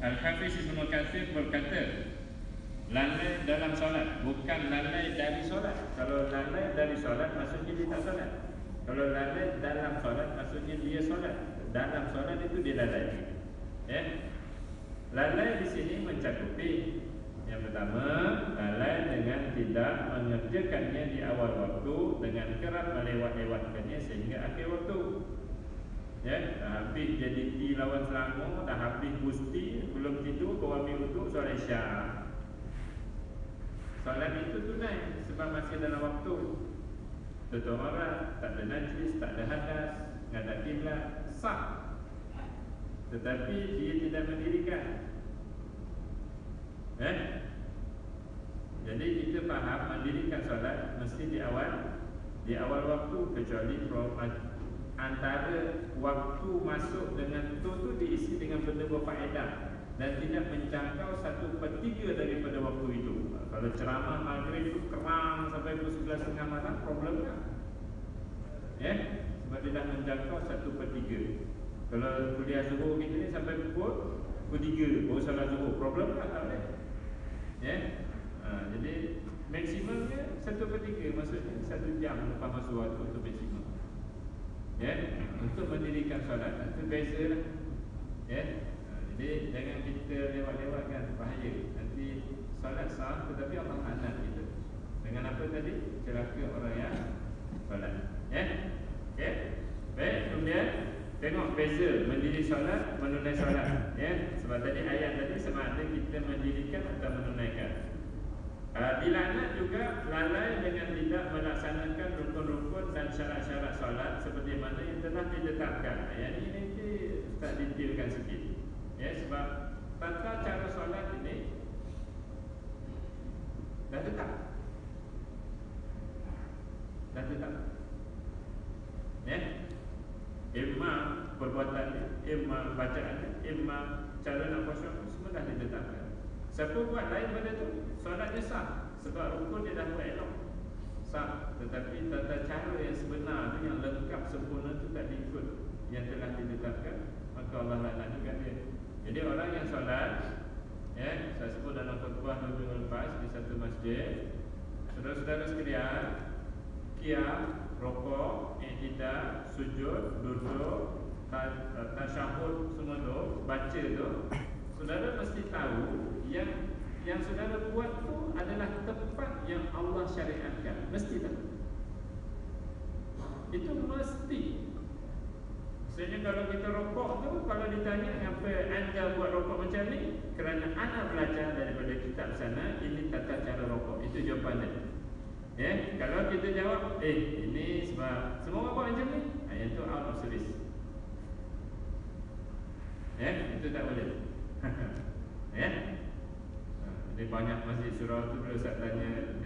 Al-Hafiz Ibnu Katsir berkata, lalai dalam solat, bukan lalai dari solat. Kalau lalai dari solat maksudnya dia tak solat. Kalau lalai dalam solat maksudnya dia solat. Dalam solat itu dia lalai. Lalai di sini mencakupi yang pertama, lalai dengan tidak mengerjakannya di awal waktu, dengan kerap melewat-lewatkannya sehingga akhir waktu. Dah habis jadi T lawan Selangor, dah habis Gusti, belum tidur, kau ambil untuk solat Isyak. Solat itu tunai sebab masih dalam waktu. Tutup aurat, tak ada najis, tak ada hadas, ngadap kiblat, sah. Tetapi dia tidak mendirikan. Jadi kita faham mendirikan solat mesti di awal waktu, kecuali antara waktu masuk dengan tu diisi dengan benda berfaedah dan tidak menjangkau 1/3 daripada waktu itu. Kalau ceramah maghrib itu kerang sampai pukul 11.30 malam, problem tak? Sebab dia dah menjangkau 1/3. Kalau kuliah zuhur kita ni sampai pukul 3 baru salat zuhur, problem tak? Tak boleh. Jadi maksimumnya 1/3, maksudnya 1 jam lepas masuk waktu itu maksimum. Untuk mendirikan solat itu beza lah. Jadi jangan kita lewat-lewatkan, bahaya. Nanti solat sah tetapi Allah laknat kita. Dengan apa tadi? Celaka orang yang solat. Baik, kemudian tengok beza mendiri solat, menunai solat. Sebab tadi ayat tadi sama ada kita mendirikan atau menunaikan. Dilaknat juga lalai dengan tidak melaksanakan rukun-rukun dan syarat-syarat solat seperti mana yang telah ditetapkan. Ayat ini nanti Ustaz detailkan sikit. Sebab tata cara solat ini dah tetap. Imam perbuatannya, imam bacaannya, imam cara nak puasa semua dah ditetapkan. Siapa buat lain pada tu, solatnya sah. Sebab rukun dia dah buat elok, sah. Tetapi tata cara yang sebenar tu, yang lengkap sempurna tu tak diikut yang telah ditetapkan, maka Allah laknat juga dia. Jadi orang yang solat, saya sebut dalam khutbah 2 minggu lepas di satu masjid, saudara-saudara sekalian, qiyam, rokok, i'tidal, sujud, duduk, tasyahud, semua tu, baca tu, saudara mesti tahu yang saudara buat tu adalah tempat yang Allah syariatkan. Mesti tahu. Itu mesti. Maksudnya kalau kita rokok tu, kalau ditanya apa anda buat rokok macam ni, kerana anda belajar daripada kitab sana, ini tata cara rokok. Itu jawapan dia. Kalau kita jawab, ini sebab semua orang buat macam ni, yang tu out of service. Itu tak boleh. Jadi banyak masjid surau tu bila Ustaz tanya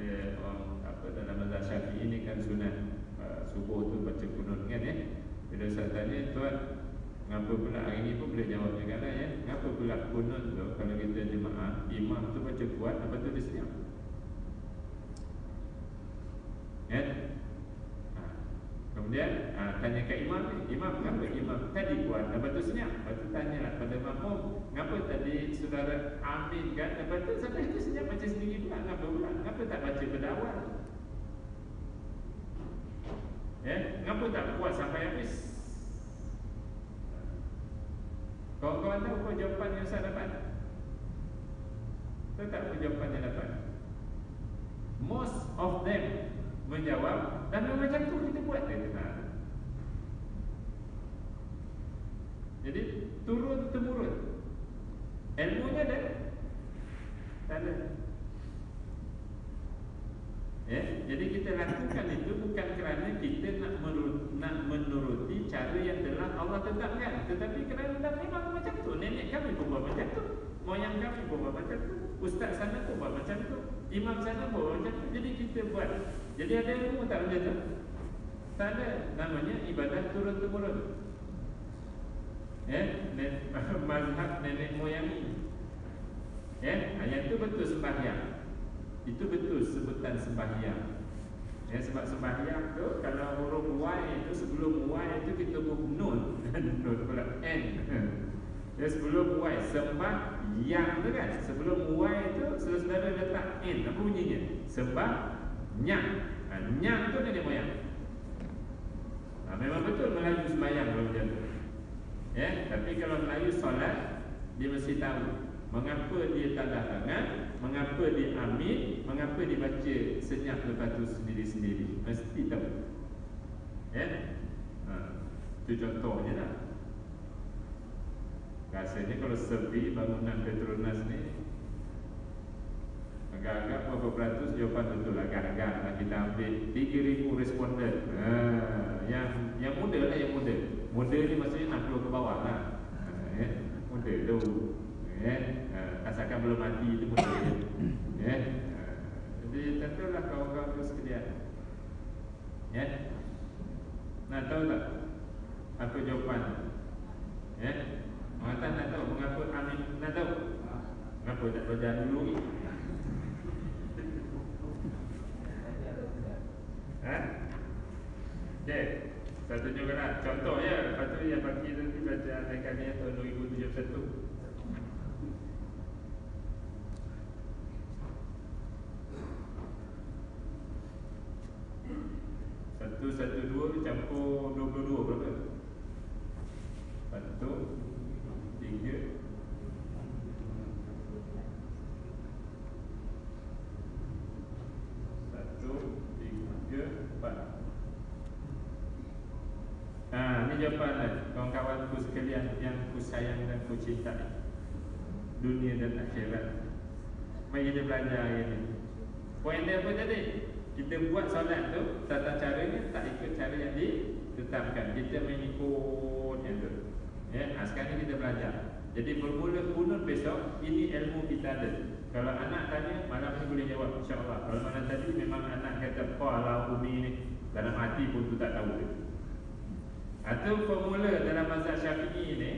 dalam mazhab Syafi'i ini kan sunat subuh tu baca kunut kan. Bila Ustaz tanya, tuan, ngapa pula hari ni pun boleh jawab juga lah ngapa pula kunut tu kalau kita jemaah, imam tu baca kuat, lepas tu dia senyap. Kemudian tanya ke imam ni, imam kenapa imam tadi kuat, lepas tu senyap. Lepas tu tanyalah pada makmum, kenapa tadi saudara aminkan, lepas tu sampai itu senyap baca sendiri pula, kenapa tak baca pada awal? Kenapa tak kuat sampai habis? Kawan-kawan tahu apa jawapan yang saya dapat? Tahu tak apa jawapan yang dapat? Most of them menjawab, dan macam tu kita buat dia. Jadi turun-temurun ilmunya dah tak ada. Jadi kita lakukan itu bukan kerana kita nak menuruti cara yang telah Allah tetapkan, tetapi kerana memang macam tu. Nenek kami pun buat macam tu, moyang kami pun buat macam tu, ustaz sana pun buat macam tu, imam sana pun buat macam tu. Jadi kita buat. Jadi ada ilmu tak macam tu? Tak ada. Namanya ibadah turun-temurun. Mazhab nenek moyang ini. Yang itu betul sembahyang. Itu betul sebutan sembahyang. Sebab sembahyang tu kalau huruf Y itu sebelum Y itu kita huruf nun. Nun pula N. Dia sebelum Y sembah yang tu kan, sebelum Y tu saudara letak N, apa bunyinya? Sembah nyang. Nyang tu nenek moyang. Memang betul Melayu sembahyang kalau macam tu. Tapi kalau Melayu solat, dia mesti tahu mengapa dia tanda tangan, mengapa dia amin, mengapa dia baca senyap lepas tu sendiri-sendiri. Mesti tahu. Itu contohnya lah. Rasanya kalau survey bangunan Petronas ni agak-agak berapa peratus jawapan betul, agak-agak lah. Kita ambil 3,000 responden. Yang muda lah, yang muda. Muda ni maksudnya 60 ke bawah lah. Muda tu. Asalkan belum mati tu muda. Jadi tentulah kawan-kawan tu sekalian. Nak tahu tak apa jawapan? Orang tak nak tahu mengapa amin. Nak tahu? Mengapa tak belajar dulu ni? Okay, saya tunjukkanlah contoh ya. Lepas tu yang pagi nanti baca Al-Qaeda tahun 2071. Satu dua campur 22 berapa? 1, 3, 4. Ini jawapan kawan-kawanku sekalian yang ku sayang dan ku cintai, dunia dan akhirat. Mari kita belajar hari ini. Poin dia apa tadi? Kita buat solat tu, tata caranya tak ikut cara yang ditetapkan. Kita mengikut yang tu. Sekarang kita belajar. Jadi bermula kunut besok, ini ilmu kita ada. Kalau anak tanya, malam ni boleh jawab, insyaAllah. Kalau malam tadi memang anak kata, Allah umi ni dalam hati pun tu tak tahu. Atau formula dalam mazhab Syafi'i ni,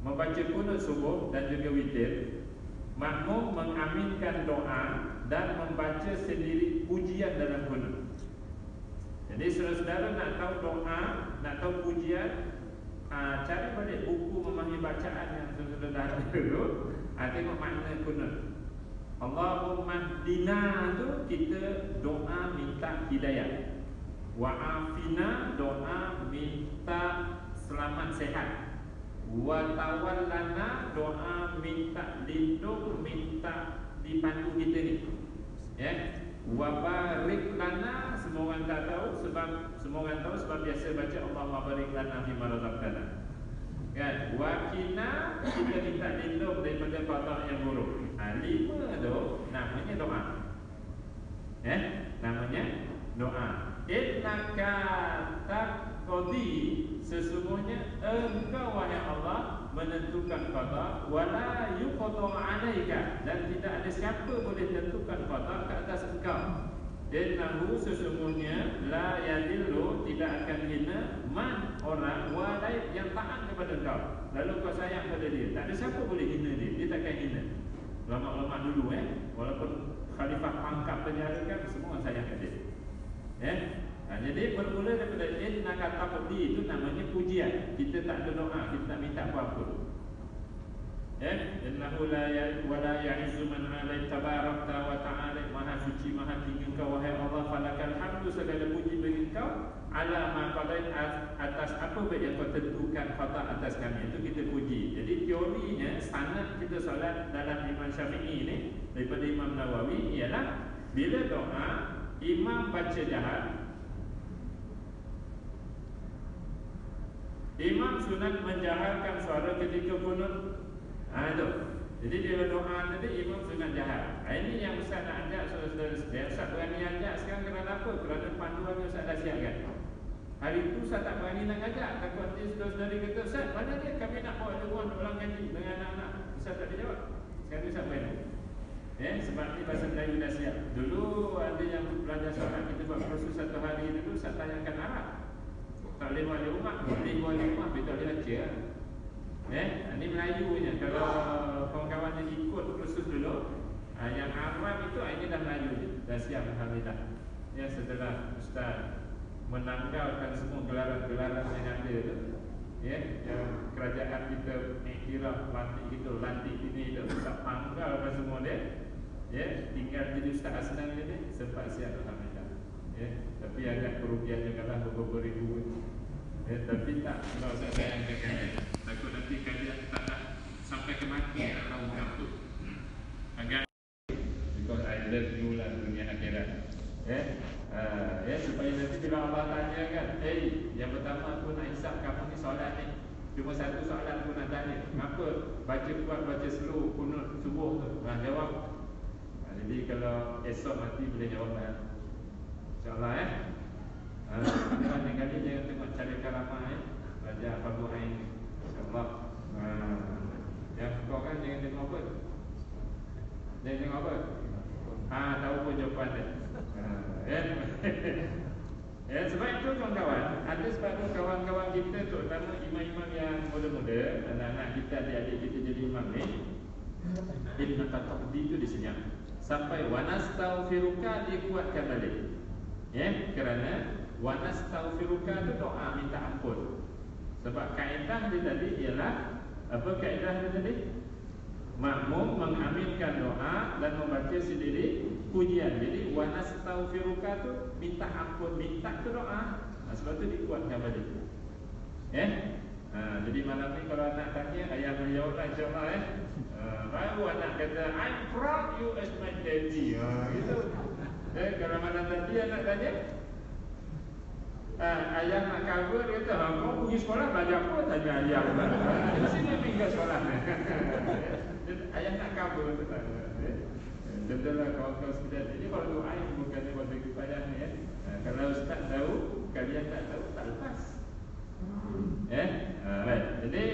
membaca kunut subuh dan juga witir, makmum mengaminkan doa dan membaca sendiri pujian dalam kunut. Jadi saudara-saudara nak tahu doa, nak tahu pujian, cari balik buku memahami bacaan yang saudara dah ada tu. Tengok makna kunut. Allahumma hdina tu kita doa minta hidayah. Wa'afina doa minta selamat sehat. Wa tawallana doa minta lindung, minta dipandu kita ni. Wa barik lana, semua orang tak tahu sebab biasa baca Allahumma barik lana fi ma razaqtana. Wa qina kita minta lindung daripada qada yang buruk. 5 tu namanya doa. Namanya doa. Innaka taqdi, sesungguhnya engkau wahai Allah menentukan qada, wala yuqda 'alaika, dan tidak ada siapa boleh tentukan qada ke atas engkau. Innahu, sesungguhnya, la yadillu, tidak akan hina, man, orang, walai, yang taat kepada engkau. Lalu kau sayang pada dia, tak ada siapa boleh hina dia, dia takkan hina. Ulama-ulama dulu walaupun khalifah pangkap penjara kan, semua sayang kat dia. Jadi bermula daripada innaka taqdi, itu namanya pujian. Kita tak ada doa, kita tak minta apa-apa. Innahu la ya'izzu man 'alai tabarakta wa ta'ala, maha suci maha tinggi engkau wahai Allah, falakal hamdu, segala puji bagi engkau, ala ma qadait, atas apa baik yang kau tentukan qada atas kami, itu kita puji. Jadi teorinya sanad kita solat dalam Imam Syafi'i ni daripada Imam Nawawi ialah bila doa imam baca jahat, imam sunat menjaharkan suara ketika kunut. Itu. Jadi dia doa tadi imam sunat jahat. Ini yang Ustaz nak ajak saudara-saudara sekalian. Ustaz berani ajak sekarang kerana apa? Kerana panduan yang Ustaz dah siapkan. Hari itu Ustaz tak berani nak ajak. Takut nanti saudara-saudari kata, Ustaz mana dia? Kami nak bawa orang ngaji dengan anak-anak. Ustaz tak dijawab. Sekarang Ustaz berani. Sebab ni bahasa Melayu dah siap. Dulu ada yang belajar solat, kita buat kursus 1 hari dulu, Ustaz tanyakan Arab. Tak boleh buat di rumah, boleh buat di rumah, tapi tak boleh baca. Ini Melayunya. Kalau kawan-kawan yang ikut kursus dulu, yang Arab itu ini dah Melayu, dah siap alhamdulillah. Setelah Ustaz menanggalkan semua gelaran-gelaran yang ada tu, ya, yang kerajaan kita iktiraf lantik kita, lantik ini tu tak panggal apa semua dia, ya, tinggal jadi Ustaz Asnan ni sempat siap alhamdulillah, ya, tapi agak kerugiannya kalah beberapa ribu, ya, tapi tak usah sayangkan kalian, takut nanti kalian tak nak sampai ke mati tak tahu tu, agak because I love you lah dunia akhirat, ya. Ya, supaya nanti bila Allah tanya kan, yang pertama aku nak hisap kamu ni solat ni, cuma satu soalan aku nak tanya, kenapa baca kuat, baca slow kunut subuh tu? Jawab. Jadi kalau esok mati boleh jawab kan, InsyaAllah lain kali jangan tengok cara karamah belajar fardu ain, InsyaAllah. Yang kau kan jangan tengok apa, jangan tengok apa, tahu pun jawapan dia. Ya, sebab itu kawan-kawan, ada sebab itu kawan-kawan kita, terutama imam-imam yang muda-muda, anak-anak kita, adik-adik kita jadi imam ni, Ibn Qataqdi itu disenyap sampai wanastaghfiruka dikuatkan balik, ya, kerana wanastaghfiruka itu doa minta ampun. Sebab kaedah dia tadi ialah apa kaedah dia tadi? Makmum mengaminkan doa dan membaca sendiri pujian. Jadi wanastaghfiruka tu minta ampun, minta tu doa. Sebab tu dikuatkan balik. Jadi malam ni kalau anak tanya, ayah menjawab insya-Allah baru anak kata I'm proud you as my daddy. Gitu. Kalau malam tadi anak tanya, ayah nak cover, dia kata kau pergi sekolah belajar apa, tanya ayah. Di sini pergi sekolah. Ayah nak cover tu tak. Tentulah kawan-kawan sekalian, ini kalau doa ini bukan pada kepayaan ya. Kalau ustaz tahu, kalian tak tahu, tak lepas. Baik. Jadi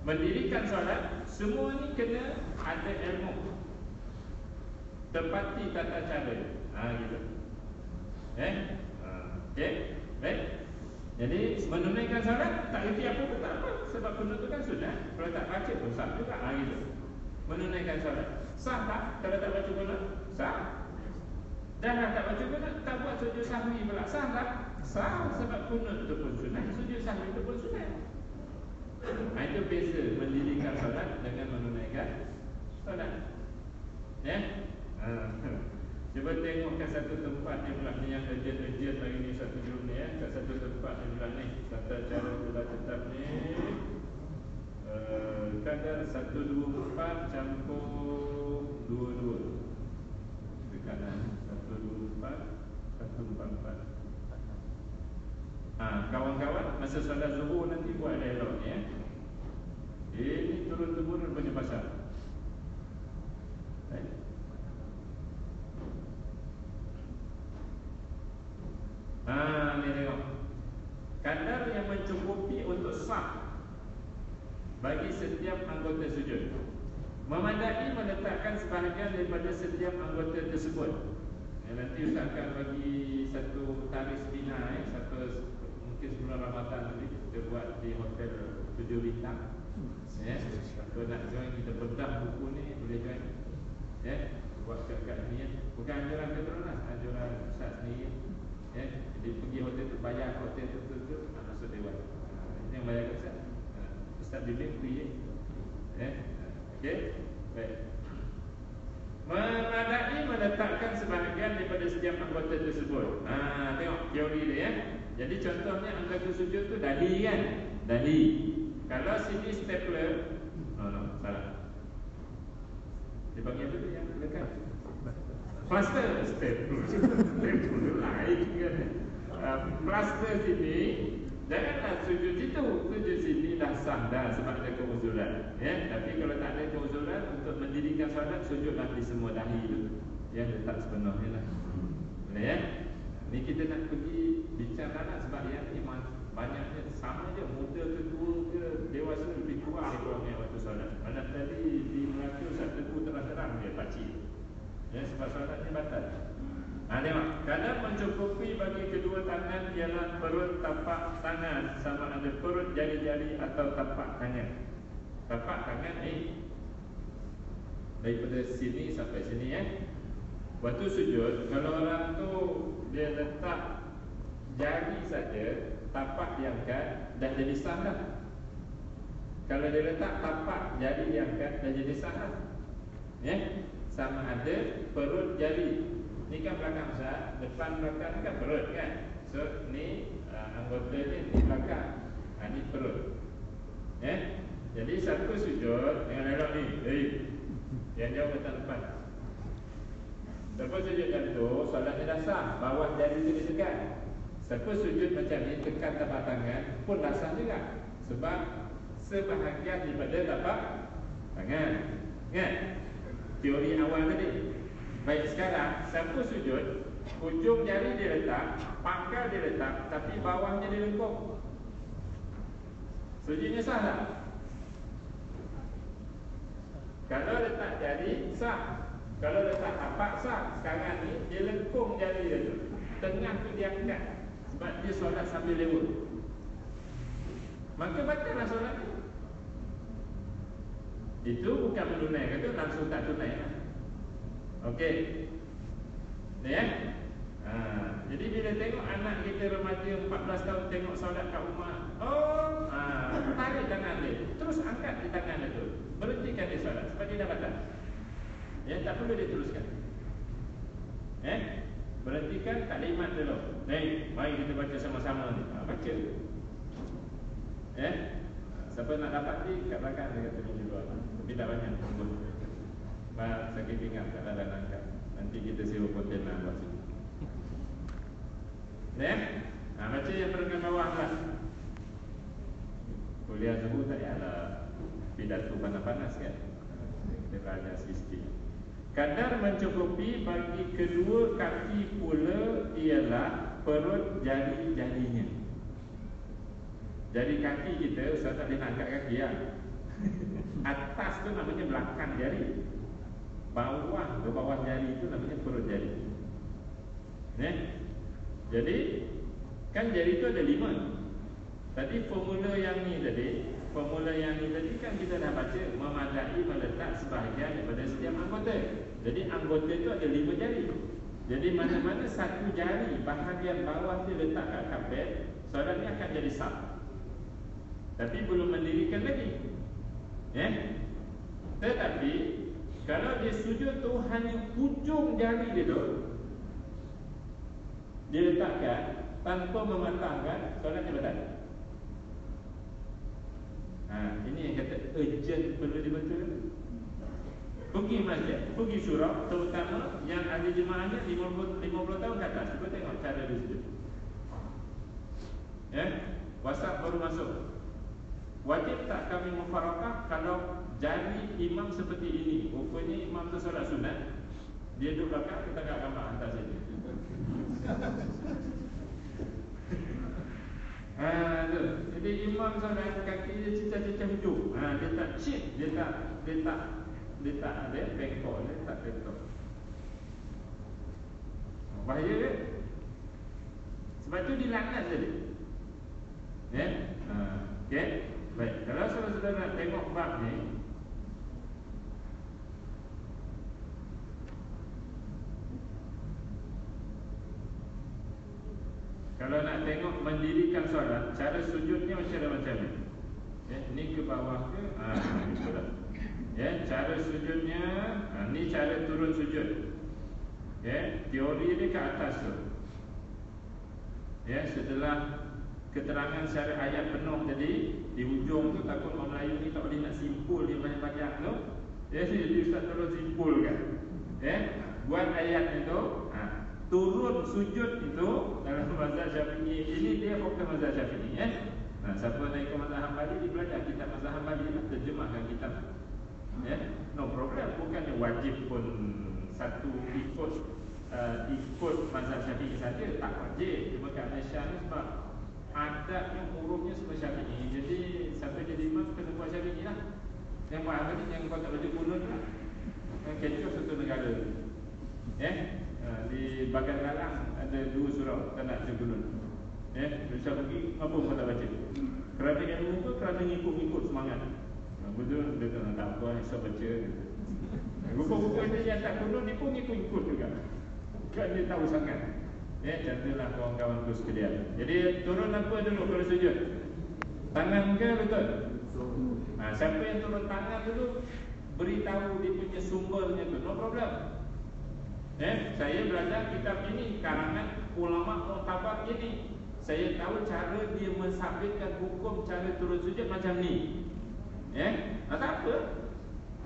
mendirikan solat, semua ni kena ada ilmu, tepati tata cara. Gitu. Okey, baik. Jadi menunaikan solat tak reti apa pun tak apa, sebab kunut tu kan sunnah. Kalau tak baca pun sah juga. Gitu. Menunaikan solat sah tak? Kalau tak baca kunut sah. Dan tak baca kunut, tak buat sujud sahwi pula, sah tak? Sah, sebab kunut tu pun sunnah, sujud sahwi tu pun sunnah. Itu beza mendirikan solat dengan menunaikan solat. Cuba tengok ke satu tempat ni pula ni yang urgent lagi ni satu jam ni kat satu tempat ni pula ni tata cara bulan tetap ni kadar 124 campur 22 tekanan 124 144. Kawan-kawan masa solat zuhur nanti buat dialog ni ini turun-temurun punya pasal. Ni tengok kadar yang mencukupi untuk sah bagi setiap anggota sujud, memadai meletakkan sebahagian daripada setiap anggota tersebut. Nanti Ustaz akan bagi satu tarikh bina satu mungkin sebelum Ramadan nanti kita buat di hotel 7 bintang. Kalau nak join kita bedah buku ni boleh join. Buat kat ni bukan anjuran kita lah, anjuran Ustaz sendiri. Jadi pergi hotel tu, bayar hotel tu masuk dewan. Ini yang bayar Ustaz. Ustaz bimbing free. Okey. Baik. Memadai meletakkan sebahagian daripada setiap anggota tersebut. Tengok teori dia Jadi contohnya anggota sujud tu dahi kan? Dahi. Kalau sini stapler, salah. Dia panggil apa tu yang lekat? Plaster. Stapler lain kan. Plaster sini, janganlah sujud situ. Sujud sini dah sah dah sebab ada keuzuran. Tapi kalau tak ada keuzuran, untuk mendirikan solat sujudlah di semua dahi itu. Letak sepenuhnya lah. Boleh Ni kita nak pergi bincang anak sebab yang ni banyaknya sama je, muda ke tua ke dewasa lebih kurang yang waktu solat. Mana tadi di Melaka Ustaz Teguh terang-terang dia pakcik. Sebab solat ni batal. Tengok, kadang mencukupi bagi kedua tangan ialah perut tapak tangan, sama ada perut jari-jari atau tapak tangan. Tapak tangan daripada sini sampai sini Waktu sujud, kalau orang tu dia letak jari saja, tapak diangkat, dah jadi sah dah. Kalau dia letak tapak jari diangkat, dah jadi sah dah. Ya, sama ada perut jari. Ni kan belakang sah, depan belakang kan perut kan. So ni anggota ni belakang, ni perut. Ya, jadi siapa sujud dengan elok ni, yang jauh ke depan. Siapa sujud macam tu, solatnya dah sah, bawah jari tu ditekan. Siapa sujud macam ni, tekan tapak tangan pun dah sah juga, sebab sebahagian daripada tapak tangan. Ingat teori awal tadi. Baik, sekarang siapa sujud, hujung jari dia letak, pangkal dia letak, tapi bawahnya dia lengkung. Sujudnya sah tak? Kalau letak jari, sah. Kalau letak tapak, sah. Sekarang ni dia lengkung jari dia tu, tengah tu dia angkat, sebab dia solat sambil lewat. Maka batallah solat ni. Itu bukan menunaikan, itu langsung tak tunai lah. Okey. Ni ya. Jadi bila tengok anak kita remaja 14 tahun tengok solat kat rumah, tarik tangan dia, terus angkat di tangan dia tu, berhentikan dia solat sebab dia dah batal. Ya, tak perlu dia teruskan. Berhentikan taklimat dulu. Mari kita baca sama-sama ni. Baca. Siapa nak dapat ni kat belakang dia kata ni juga. Tapi tak banyak. Sakit pinggang tak ada angkat. Nanti kita sewa kontainer buat sini. Baca yang perenggan bawah lah. Kuliah Zuhur tak ada pidato panas-panas kan. Kita belajar sikit. Kadar mencukupi bagi kedua kaki pula ialah perut jari-jarinya. Jari kaki kita, Ustaz tak boleh nak angkat kaki lah. Atas tu namanya belakang jari, bawah ke bawah jari itu namanya perut jari. Jadi kan jari itu ada 5. Tadi formula yang ni tadi kan kita dah baca, memadai meletak sebahagian daripada setiap anggota. Jadi anggota itu ada 5 jari. Jadi mana-mana satu jari bahagian bawah dia letak kat kapet, solat ni akan jadi sah. Tapi belum mendirikan lagi. Tetapi kalau dia sujud tu hanya ujung jari dia tu dia letakkan tanpa mematangkan, solatnya batal. Ini yang kata urgent perlu dibetul. Pergi masjid, pergi surau, terutama yang ada jemaahnya 50 tahun ke atas, cuba tengok cara dia sujud. WhatsApp baru masuk. Wajib tak kami mufarakah kalau jari imam seperti ini? Rupanya imam tu solat sunat, dia duduk belakang, kita tak gambar hantar saja. Jadi imam solat kaki dia cicah-cicah hidup. Dia tak chip, dia tak ada bengkok, dia tak bengkok. Bahaya kan? Sebab tu dilaknat tadi. Okey. Baik, kalau saudara-saudara nak tengok bab ni, kalau nak tengok mendirikan solat, cara sujudnya macam ni. Ni ke bawah ke? Cara sujudnya, ni cara turun sujud. Teori dia ke atas tu. Setelah keterangan secara ayat penuh tadi, di ujung tu takut orang Melayu ni tak boleh nak simpul dia banyak-banyak tu. Jadi Ustaz tolong simpulkan. Buat ayat itu, turun sujud itu dalam mazhab Syafi'i. Ini dia hukum mazhab Syafi'i. Siapa nak ikut mazhab Hambali, dia belajar kitab mazhab Hambali lah, terjemahkan kitab. No problem, bukannya wajib pun satu ikut mazhab Syafi'i saja, tak wajib. Cuma kat Malaysia ni sebab adatnya, hurufnya semua Syafi'i. Jadi siapa jadi imam kena buat Syafi'i lah. Yang buat apa ni, yang kau tak baca kunut lah, kecoh satu negara. Di Bagan Galang ada 2 surau tak nak baca kunut. Bisa pergi, apa kau tak baca? Kerana ilmu ke kerana ngikut-ngikut semangat? Betul, dia tak apa, bisa baca. Rupa-rupa dia yang tak kunut ni pun ngikut-ngikut juga. Kan dia tahu sangat. Contohlah kawan-kawanku sekalian. Jadi turun apa dulu kalau sujud? Tangan ke lutut? Siapa yang turun tangan dulu, beritahu dia punya sumbernya tu, no problem. Saya belajar kitab ini karangan ulama muktabar ini. Saya tahu cara dia mensabitkan hukum cara turun sujud macam ni. Tak apa.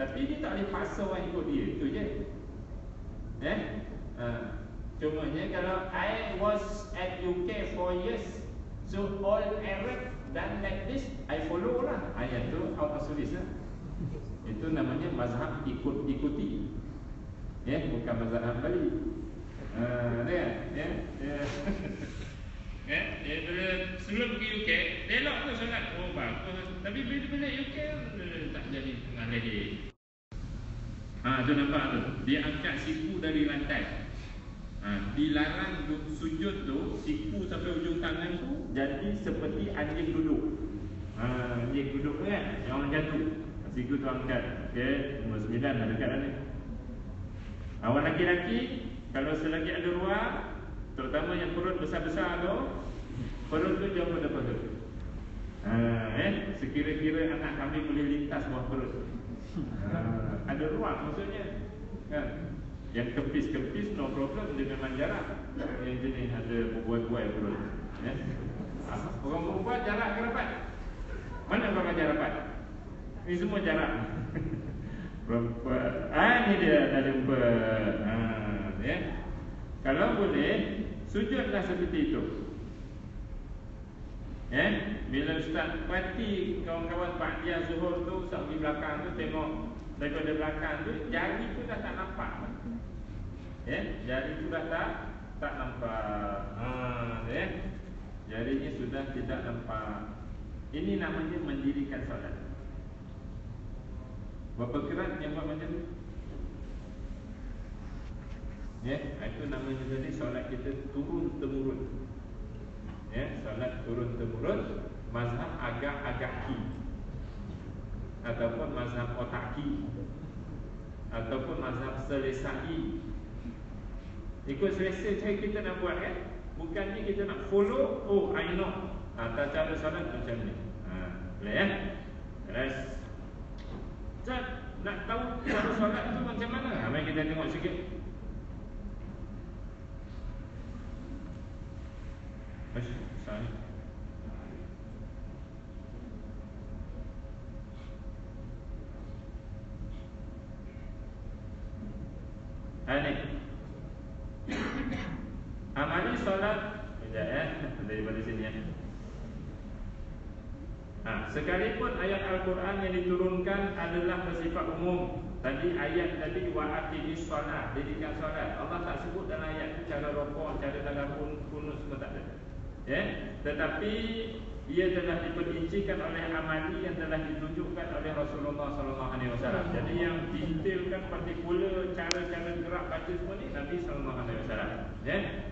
Tapi dia tak boleh paksa orang ikut dia, itu je. Cumanya kalau I was at UK 4 years, so all Arab done like this, I follow lah. Ayat tu out of service lah. Itu namanya mazhab ikut-ikuti, bukan mazhab Hanbali. Sebelum pergi UK, elok tu solat, bagus. Tapi bila UK tak jadi mengalir. Tu nampak tu, dia angkat siku dari lantai. Dilarang sujud tu, siku sampai ujung tangan tu jadi seperti anjing duduk. Anjing duduk kan, yang orang jatuh, siku tu angkat. Nombor 9 dah dekat dah ni. Awak laki-laki, kalau selagi ada ruang, terutama yang perut besar-besar tu, perut tu jauh pada perut. Sekira-kira anak kami boleh lintas bawah perut. Ada ruang maksudnya kan? Yang kepis-kepis no problem, dia memang jarak. Yang jenis ada berbuai-buai perut. Orang perempuan jarak ke rapat? Mana orang jarak rapat? Ini semua jarak. Perempuan. Ini dia dah jumpa. Kalau boleh, sujudlah seperti itu. Bila Ustaz Pati, kawan-kawan Ba'diyah Zuhur tu, Ustaz di belakang tu, tengok daripada belakang tu, jari tu dah tak nampak. Jari tu dah tak nampak. Jarinya sudah tidak nampak. Ini namanya mendirikan solat. Berapa kerat yang buat macam tu? Itu namanya tadi solat kita turun-temurun. Solat turun-temurun, mazhab agak-agak ki, ataupun mazhab otaki, ataupun mazhab selesai. Ikut selesa cara kita nak buat bukannya kita nak follow. I know atas cara solat macam ni. Boleh Terus Ustaz, nak tahu cara solat tu macam mana? Mari kita tengok sikit. Sorry. Ni amali solat daripada sini sekalipun ayat Al-Quran yang diturunkan adalah bersifat umum. Tadi ayat tadi wa aqimis solat, dirikan solat. Allah tak sebut dalam ayat cara rukuk, cara tadabbur, kunut semua tak ada. Tetapi ia telah diperincikan oleh amali yang telah ditunjukkan oleh Rasulullah SAW. Jadi yang detailkan partikular cara-cara gerak baca semua ni Nabi SAW.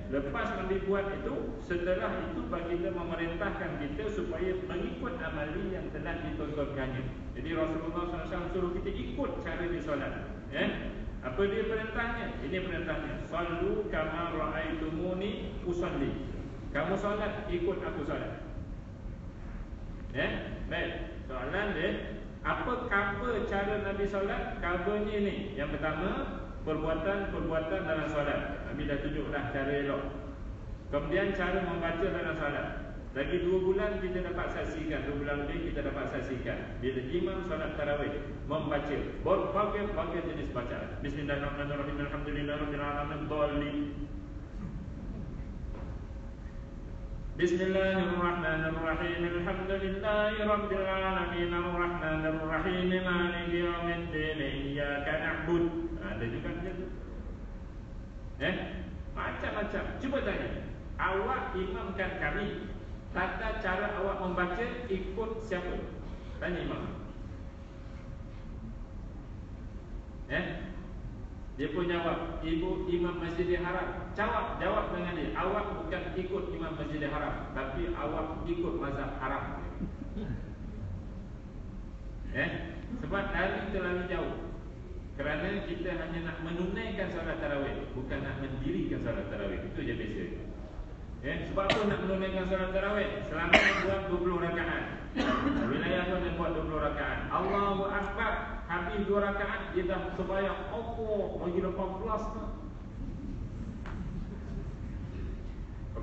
Lepas Nabi buat itu, setelah itu baginda memerintahkan kita supaya mengikut amali yang telah ditontonkannya. Jadi Rasulullah SAW suruh kita ikut cara dia solat. Apa dia perintahnya? Ini perintahnya, sallu kama ra'aitumuni usalli. Kamu solat, ikut aku solat. Baik, soalan dia, apa cover cara Nabi solat? Covernya ni, yang pertama, perbuatan-perbuatan dalam solat. Nabi dah tunjuk dah cara elok. Kemudian cara membaca dalam solat. Lagi 2 bulan kita dapat saksikan, 2 bulan lebih kita dapat saksikan bila imam solat tarawih membaca berbagai jenis bacaan. Bismillahirrahmanirrahim, alhamdulillahirabbil alamin, dhalin. Bismillahirrahmanirrahim, alhamdulillahirabbil alamin, arrahmanirrahim, maliki yaumiddin, iyyaka na'budu. Ada juga macam tu. Macam-macam. Cuba tanya, awak imamkan kami, tata cara awak membaca ikut siapa? Tanya imam. Dia pun jawab, ibu imam Masjidil Haram. Jawab dengan dia, awak bukan ikut imam Masjidil Haram, tapi awak ikut mazhab haram. Sebab dari terlalu jauh. Kerana kita hanya nak menunaikan solat tarawih, bukan nak mendirikan solat tarawih. Itu je beza. Sebab apa nak menunaikan solat tarawih? Selama ni buat 20 rakaat. Wilayah pun dia buat 20 rakaat. Allahu Akbar, habis 2 rakaat dia dah sembahyang bagi 18 tu.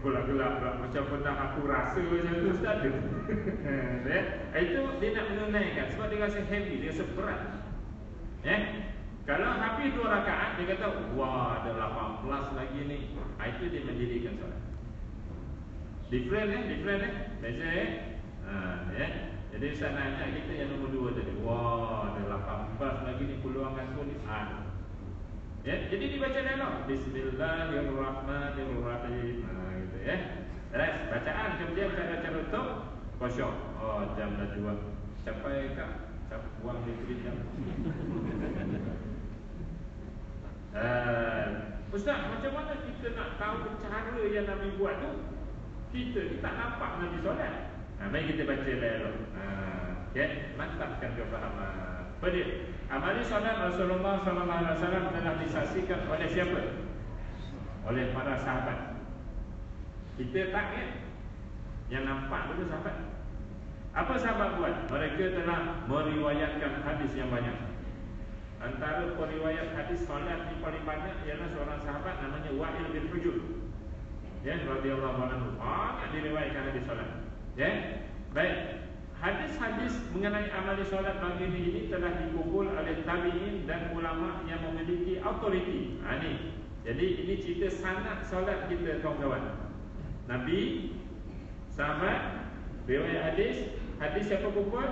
Gelap-gelap pula, macam pernah aku rasa macam tu Ustaz. Itu dia nak menunaikan sebab dia rasa heavy, dia rasa berat. Kalau habis 2 rakaat dia kata, wah ada 18 lagi ni. Itu dia mendirikan solat. Different Biasa Jadi Ustaz nak ajak kita yang nombor 2 tadi. Wah ada 18 lagi ni, peluang aku ni. Jadi dibaca elok. Bismillahirrahmanirrahim. Gitu Terus bacaan, kemudian cara-cara untuk khusyuk. Jam dah 2. Capai kak, buang di jam. Ustaz, macam mana kita nak tahu cara yang Nabi buat tu? Kita tak nampak Nabi solat. Mari kita baca elok. Mantapkan kefahaman. Pada amali solat Rasulullah SAW telah disaksikan oleh siapa? Oleh para sahabat. Kita tak yang nampak itu sahabat. Apa sahabat buat? Mereka telah meriwayatkan hadis yang banyak. Antara periwayat hadis solat yang paling banyak ialah seorang sahabat namanya Wa'il bin Hujur. Radhiyallahu anhu. Banyak diriwayatkan hadis solat. Baik. Hadis-hadis mengenai amali solat bagi ini telah dikumpul oleh tabi'in dan ulama yang memiliki autoriti. Jadi ini cerita sanad solat kita kawan-kawan. Nabi, sahabat, riwayat hadis siapa kumpul?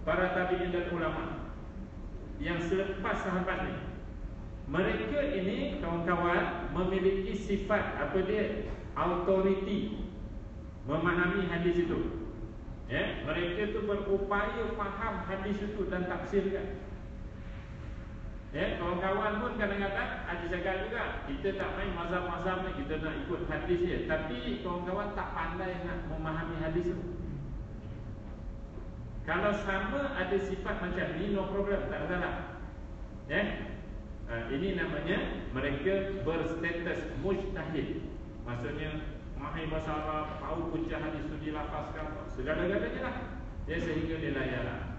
Para tabi'in dan ulama yang selepas sahabat ni. Mereka ini kawan-kawan memiliki sifat apa dia? Autoriti memahami hadis itu. Mereka tu berupaya faham hadis itu dan tafsirkan. Kawan-kawan pun kadang-kadang ada cakap juga, kita tak main mazhab-mazhab ni, kita nak ikut hadis dia. Tapi kawan-kawan tak pandai nak memahami hadis itu. Kalau sama ada sifat macam ni, no problem, tak ada salah. Ini namanya mereka berstatus mujtahid. Maksudnya mahir bahasa Arab, tahu punca hadis itu dilafazkan, segala-galanya lah. Sehingga dia layak.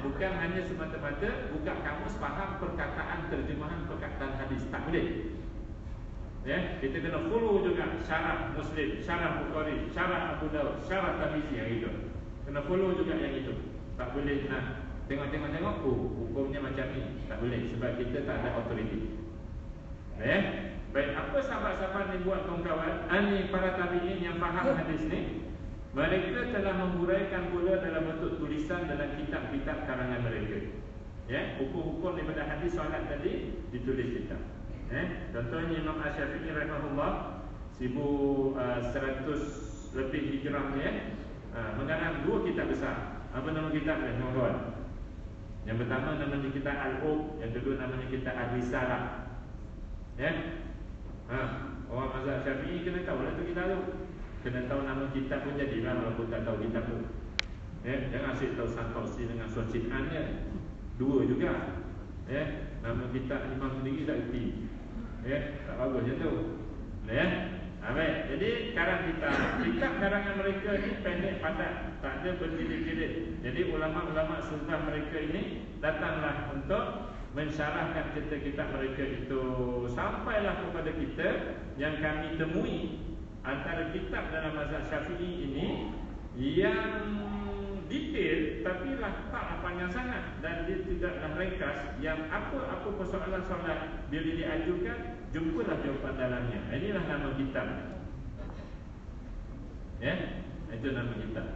Bukan hanya semata-mata buka kamus faham perkataan terjemahan perkataan hadis, tak boleh. Kita kena follow juga syarah Muslim, syarah Bukhari, syarah Abu Dawud, syarah Tirmizi yang itu. Kena follow juga yang itu. Tak boleh nak tengok-tengok hukumnya macam ni. Tak boleh sebab kita tak ada autoriti. Baik, apa sahabat-sahabat ni buat kawan-kawan? Ini para tabi'in yang faham hadis ni. Mereka telah menguraikan pula dalam bentuk tulisan dalam kitab-kitab karangan mereka. Hukum-hukum daripada hadis solat tadi ditulis kitab. Contohnya Imam Asy-Syafi'i rahimahullah 1100 lebih hijrah ni mengarang 2 kitab besar. Apa nama kitab ni kawan-kawan? Yang pertama namanya kitab Al-Uq, yang kedua namanya kitab Al-Risalah. Orang mazhab Syafi'i kena tahu lah tu kitab tu. Kena tahu nama kitab pun jadilah walaupun tak tahu kitab tu. Jangan asyik tahu Santausi dengan Suacinan je. 2 juga. Nama kitab imam sendiri tak erti. Tak bagus je tu. Baik. Jadi kitab karangan mereka ni pendek padat, tak ada berjilid-jilid. Jadi ulama-ulama sunnah mereka ini datanglah untuk mensyarahkan kitab mereka itu. Sampailah kepada kita yang kami temui antara kitab dalam mazhab Syafi'i ini yang detail tapi taklah panjang sangat dan dia tidaklah ringkas, yang apa-apa persoalan solat bila diajukan jumpalah jawapan dalamnya. Inilah nama kitab. Itu nama kitab.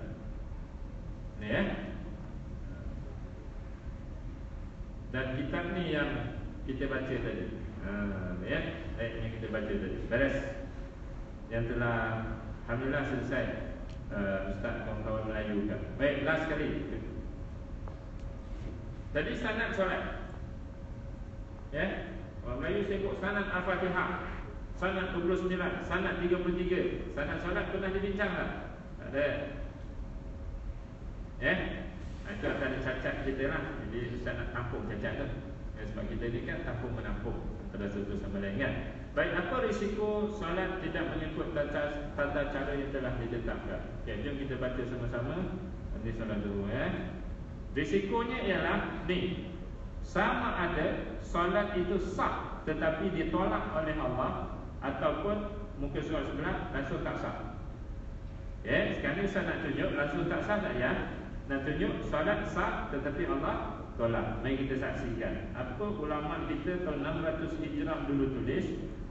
Dan kitab ni yang kita baca tadi. Yang kita baca tadi. Beres. Yang telah alhamdulillah selesai Ustaz kawan-kawan Melayu kan. Baik, last sekali. Tadi sanad solat. Orang Melayu sebut sanad Al-Fatihah, sanad 29, sanad 33. Sanad solat pernah dibincang tak? Tak ada. Itu akan cacat kita lah. Jadi Ustaz nak tampung cacat tu. Sebab kita ni kan tampung menampung antara satu sama lain kan. Baik, apa risiko solat tidak mengikut tata cara yang telah ditetapkan? Okay, jom kita baca sama-sama. Nanti solat dulu Risikonya ialah ni, sama ada solat itu sah tetapi ditolak oleh Allah, ataupun muka surat sebelah langsung tak sah. Sekarang ni saya nak tunjuk langsung tak sah tak ya? Nak tunjuk solat sah tetapi Allah tolak. Mari kita saksikan apa ulama kita tahun 600 Hijrah dulu tulis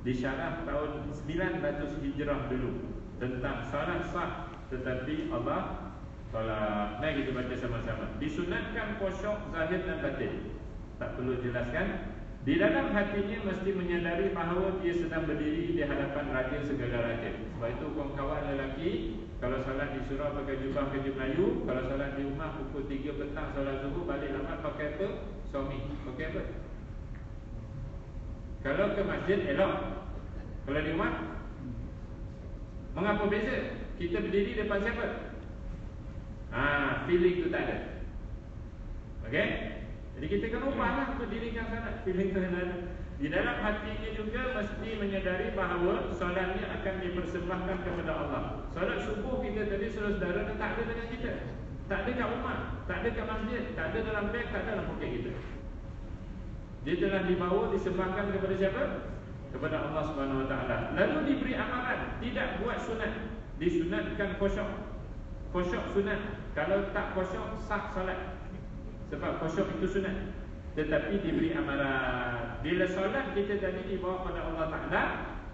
di syarah tahun 900 Hijrah dulu tentang solat sah tetapi Allah tolak. Mari kita baca sama-sama. Disunatkan khusyuk zahir dan batin. Tak perlu jelaskan. Di dalam hatinya mesti menyadari bahawa dia sedang berdiri di hadapan raja segala raja. Sebab itu kawan-kawan lelaki, kalau salat di surau pakai jubah baju Melayu, kalau salat di rumah pukul 3 petang solat zuhur balik lambat pakai apa? Suami. Pakai apa? Kalau ke masjid elok. Kalau di rumah, mengapa beza? Kita berdiri depan siapa? Feeling tu tak ada. Okey? Jadi kita kena ubahlah untuk dirikan salat. Feeling tu ada. Di dalam hatinya juga mesti menyadari bahawa solatnya akan dipersembahkan kepada Allah. Solat subuh kita tadi saudara tak ada dengan kita. Tak ada kat rumah, tak ada kat masjid, tak ada dalam beg, tak ada dalam poket kita. Dia telah dibawa disembahkan kepada siapa? Kepada Allah Subhanahu Wa Taala. Lalu diberi amaran tidak buat sunat. Disunatkan khusyuk. Khusyuk sunat. Kalau tak khusyuk sah solat. Sebab khusyuk itu sunat. Tetapi diberi amaran. Bila solat kita tadi dibawa pada Allah Ta'ala,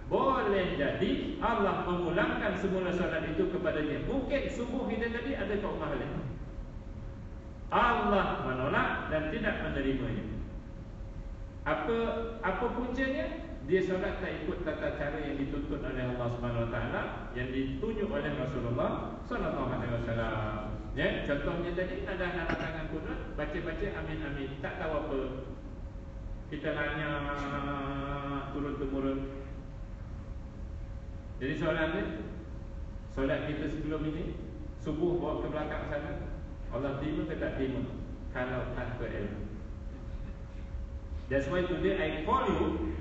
boleh jadi Allah memulangkan semula solat itu kepadanya. Mungkin subuh kita tadi ada kat rumah lain. Allah menolak dan tidak menerimanya. Apa puncanya? Dia solat tak ikut tata cara yang dituntut oleh Allah Subhanahu Wa Taala, yang ditunjuk oleh Rasulullah Sallallahu Alaihi Wasallam. Contohnya tadi ada anak tangan kunut, baca-baca amin-amin, tak tahu apa. Kita nanya turun-temurun. Jadi solat kita sebelum ini, subuh bawa ke belakang sana, Allah terima ke tak terima? Kalau tanpa ilmu. That's why today I call you,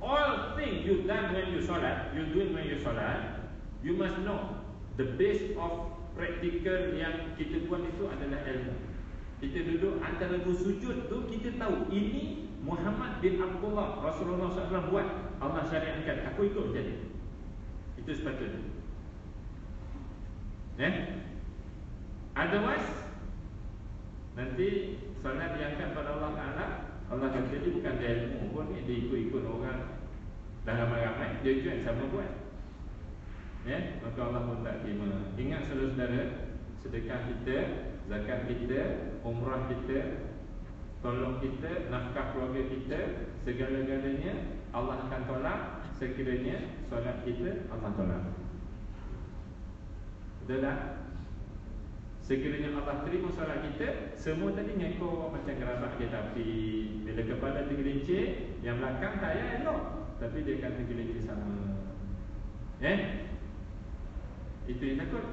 all things you done when you solat, you doing when you solat, you must know the base of praktikal yang kita buat itu adalah ilmu. Kita duduk antara bersujud tu, kita tahu ini Muhammad bin Abdullah Rasulullah SAW buat, Allah syariatkan, aku ikut jadi. Itu sepatutnya. Otherwise nanti solat diangkat pada Allah Ta'ala, Allah kata dia bukan dia ilmu pun, dia ikut-ikut orang dah ramai-ramai, dia juga sama buat. Maka Allah pun tak terima. Ingat saudara-saudara, sedekah kita, zakat kita, umrah kita, tolong kita, nafkah keluarga kita, segala-galanya Allah akan tolak sekiranya solat kita Allah tolak. Betul tak? Sekiranya Allah terima solat kita, semua tadi ngekor macam kerabat kita api. Bila kepala tergelincir, yang belakang tak payah elok, tapi dia akan tergelincir sama. Itu yang takut.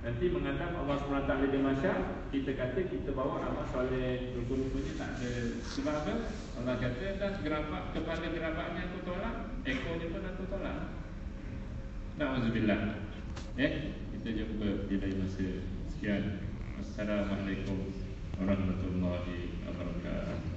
Nanti menghadap Allah SWT di masyarakat, kita kata kita bawa amal soleh, rukun-rukunnya tak ada. Sebab apa? Allah kata dah gerabak, kepala gerabaknya aku tolak, ekornya pun aku tolak. Na'udzubillah. Kita jumpa di lain masa. Sekian. Assalamualaikum warahmatullahi wabarakatuh.